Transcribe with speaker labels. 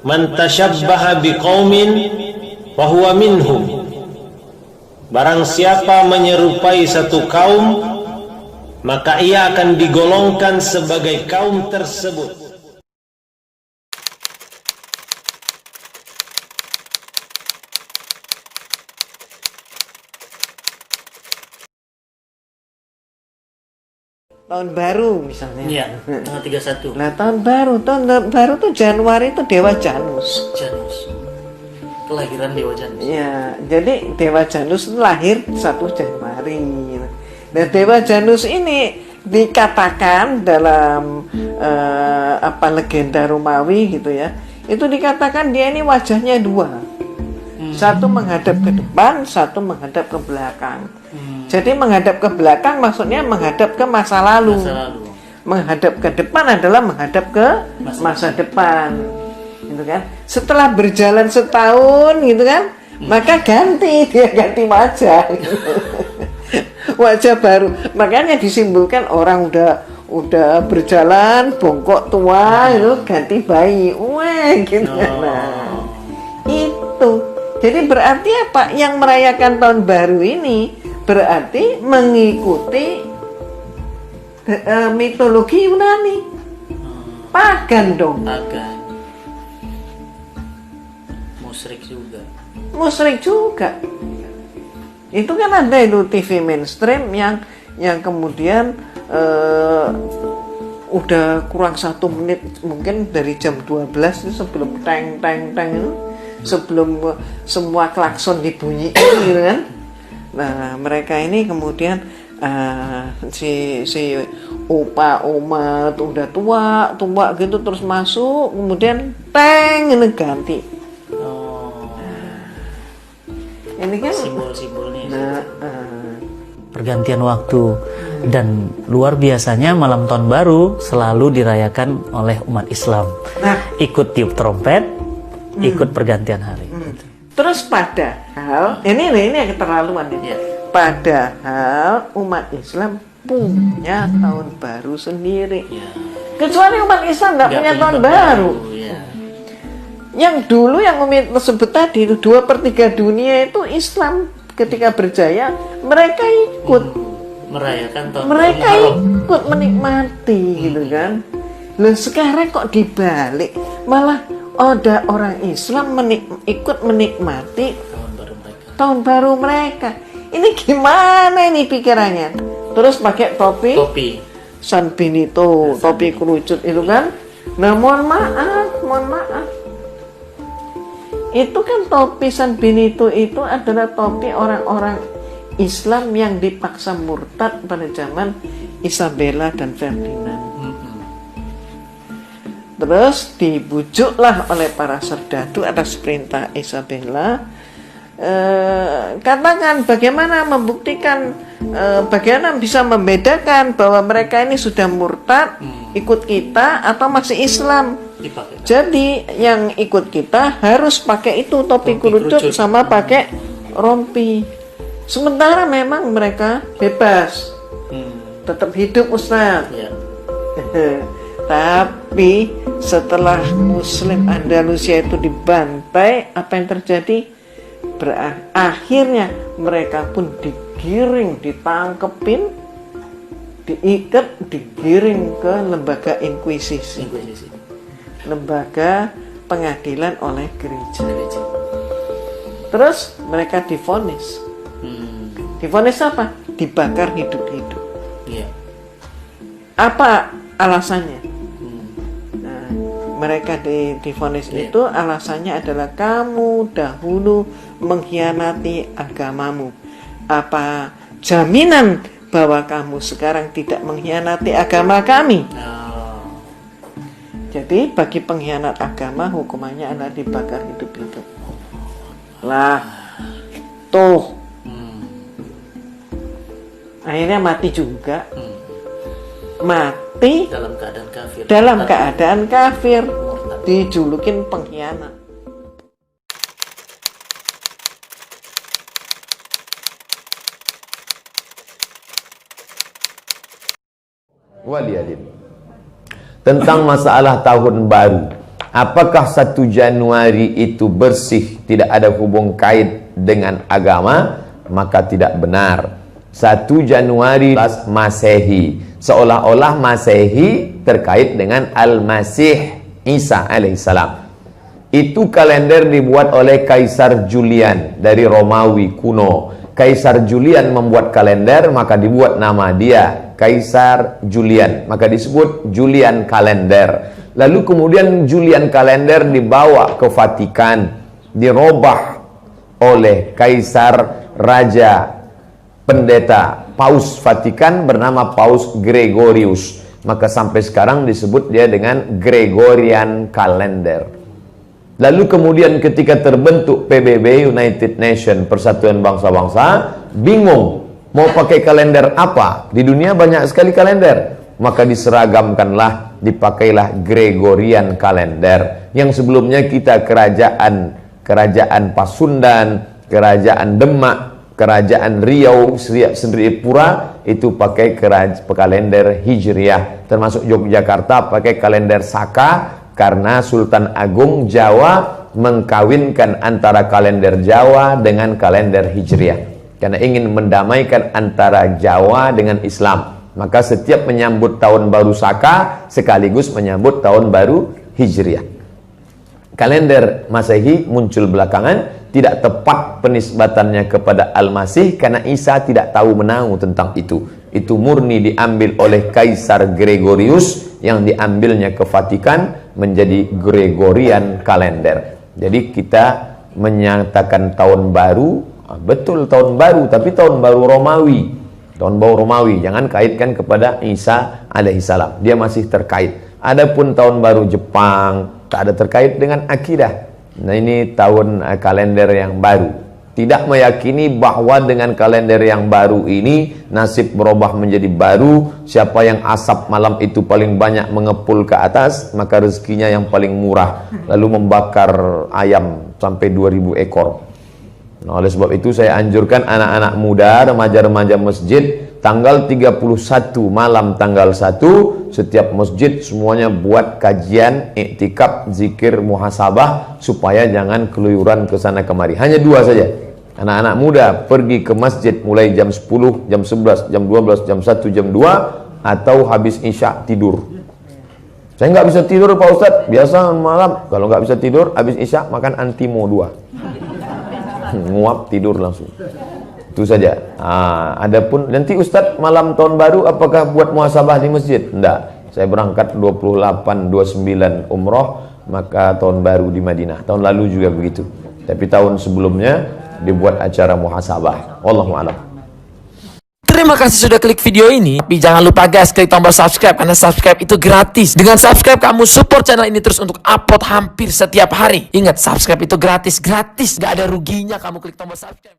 Speaker 1: Man tashabbaha biqaumin fahuwa minhum. Barang siapa menyerupai satu kaum, maka ia akan digolongkan sebagai kaum tersebut.
Speaker 2: Tahun baru misalnya.
Speaker 3: Iya, tanggal 31.
Speaker 2: Nah, tahun baru tuh Januari itu Dewa Janus.
Speaker 3: Janus. Kelahiran Dewa Janus.
Speaker 2: Ya, jadi Dewa Janus itu lahir 1 Januari. Nah, Dewa Janus ini dikatakan dalam legenda Romawi gitu ya. Itu dikatakan dia ini wajahnya 2. Satu menghadap ke depan, satu menghadap ke belakang. Jadi menghadap ke belakang maksudnya menghadap ke masa lalu. Menghadap ke depan adalah menghadap ke masa depan. Gitu kan? Setelah berjalan setahun gitu kan, maka dia ganti wajah. Wajah baru. Makanya disimbolkan orang udah berjalan bongkok tua itu ganti bayi. Wah, gitu. Nah, itu. Jadi berarti apa? Yang merayakan tahun baru ini berarti mengikuti mitologi Yunani. Pagan dong.
Speaker 3: Pagan.
Speaker 2: Musyrik juga. Itu kan ada itu TV mainstream yang kemudian udah kurang 1 menit mungkin dari jam 12 itu sebelum teng itu, sebelum semua klakson dibunyiin gitu kan. Nah, mereka ini kemudian si opa udah tua gitu terus masuk, kemudian teng ini ganti. Ini kan
Speaker 3: simbol-simbolnya.
Speaker 2: Nah,
Speaker 3: pergantian waktu. Dan luar biasanya malam tahun baru selalu dirayakan oleh umat Islam. Ikut tiup trompet, ikut pergantian hari.
Speaker 2: Terus padahal ini yang keterlaluan ya. Padahal umat Islam punya tahun baru sendiri. Kecuali umat Islam nggak punya tahun baru. Yang dulu yang Umi tersebut tadi itu 2/3 dunia itu Islam. Ketika berjaya mereka ikut
Speaker 3: merayakan tahun
Speaker 2: mereka ikut menikmati gitu kan. Loh, sekarang kok dibalik malah ada orang Islam ikut menikmati tahun baru mereka. Ini gimana ini pikirannya? Terus pakai topi San Benito, topi kerucut itu kan. Nah, mohon maaf. Itu kan topi San Benito itu adalah topi orang-orang Islam yang dipaksa murtad pada zaman Isabella dan Ferdinand. Terus dibujuklah oleh para serdadu atas perintah Isabella. Katakan bagaimana membuktikan, bagaimana bisa membedakan bahwa mereka ini sudah murtad, ikut kita atau masih Islam. Jadi yang ikut kita harus pakai itu topi kerucut sama pakai rompi. Sementara memang mereka bebas, tetap hidup Ustaz. Tapi setelah Muslim Andalusia itu dibantai, apa yang terjadi? Akhirnya mereka pun digiring, ditangkepin, diikat, digiring ke lembaga inkuisisi. Lembaga pengadilan oleh gereja. Terus mereka divonis. Divonis apa? Dibakar hidup-hidup. Apa alasannya? Nah, mereka divonis itu alasannya adalah kamu dahulu mengkhianati agamamu. Apa jaminan bahwa kamu sekarang tidak mengkhianati agama kami? Jadi bagi pengkhianat agama hukumannya adalah dibakar hidup-hidup. Lah, tuh. Akhirnya mati juga. Mati dalam keadaan kafir. Dijulukin pengkhianat.
Speaker 4: waliyadin. Tentang masalah tahun baru, apakah 1 Januari itu bersih, tidak ada hubung kait dengan agama? Maka tidak benar. 1 Januari Masehi, seolah-olah Masehi terkait dengan Al-Masih Isa alaihissalam. Itu kalender dibuat oleh Kaisar Julian dari Romawi kuno. Kaisar Julian membuat kalender, maka dibuat nama dia Kaisar Julian, maka disebut Julian kalender. Lalu kemudian Julian kalender dibawa ke Vatikan, dirubah oleh Kaisar Raja Pendeta Paus Vatikan bernama Paus Gregorius, maka sampai sekarang disebut dia dengan Gregorian kalender. Lalu kemudian ketika terbentuk PBB, United Nation, Persatuan Bangsa-Bangsa, bingung mau pakai kalender apa? Di dunia banyak sekali kalender. Maka diseragamkanlah, dipakailah Gregorian kalender. Yang sebelumnya kita kerajaan Pasundan, kerajaan Demak, kerajaan Riau, Sendripura itu pakai kalender Hijriah. Termasuk Yogyakarta pakai kalender Saka, karena Sultan Agung Jawa mengkawinkan antara kalender Jawa dengan kalender Hijriah, karena ingin mendamaikan antara Jawa dengan Islam. Maka setiap menyambut tahun baru Saka sekaligus menyambut tahun baru Hijriah. Kalender Masehi muncul belakangan, tidak tepat penisbatannya kepada Al-Masih karena Isa tidak tahu menahu tentang itu. Itu murni diambil oleh Kaisar Gregorius, yang diambilnya ke Vatikan menjadi Gregorian kalender. Jadi kita menyatakan tahun baru, betul tahun baru, tapi tahun baru Romawi. Tahun baru Romawi, jangan kaitkan kepada Isa alaihissalam, dia masih terkait. Adapun tahun baru Jepang tak ada terkait dengan akidah. Nah, ini tahun kalender yang baru. Tidak meyakini bahwa dengan kalender yang baru ini nasib berubah menjadi baru. Siapa yang asap malam itu paling banyak mengepul ke atas, maka rezekinya yang paling murah. Lalu membakar ayam sampai 2000 ekor. Nah, oleh sebab itu saya anjurkan anak-anak muda, remaja-remaja masjid, tanggal 31 malam tanggal 1 setiap masjid semuanya buat kajian, iktikaf, zikir, muhasabah, supaya jangan keluyuran ke sana kemari. Hanya 2 saja. Anak-anak muda pergi ke masjid mulai jam 10, jam 11, jam 12, jam 1, jam 2, atau habis isya tidur. Saya nggak bisa tidur Pak Ustadz, biasa malam. Kalau nggak bisa tidur, habis isya makan Antimo 2. Nguap tidur langsung. Itu saja. Adapun nanti Ustadz malam tahun baru apakah buat muhasabah di masjid? Enggak. Saya berangkat 28, 29 umroh, maka tahun baru di Madinah. Tahun lalu juga begitu. Tapi tahun sebelumnya dibuat acara muhasabah. Wallahu a'lam.
Speaker 5: Terima kasih sudah klik video ini. Tapi jangan lupa guys, klik tombol subscribe, karena subscribe itu gratis. Dengan subscribe kamu support channel ini terus untuk upload hampir setiap hari. Ingat, subscribe itu gratis. Gak ada ruginya kamu klik tombol subscribe.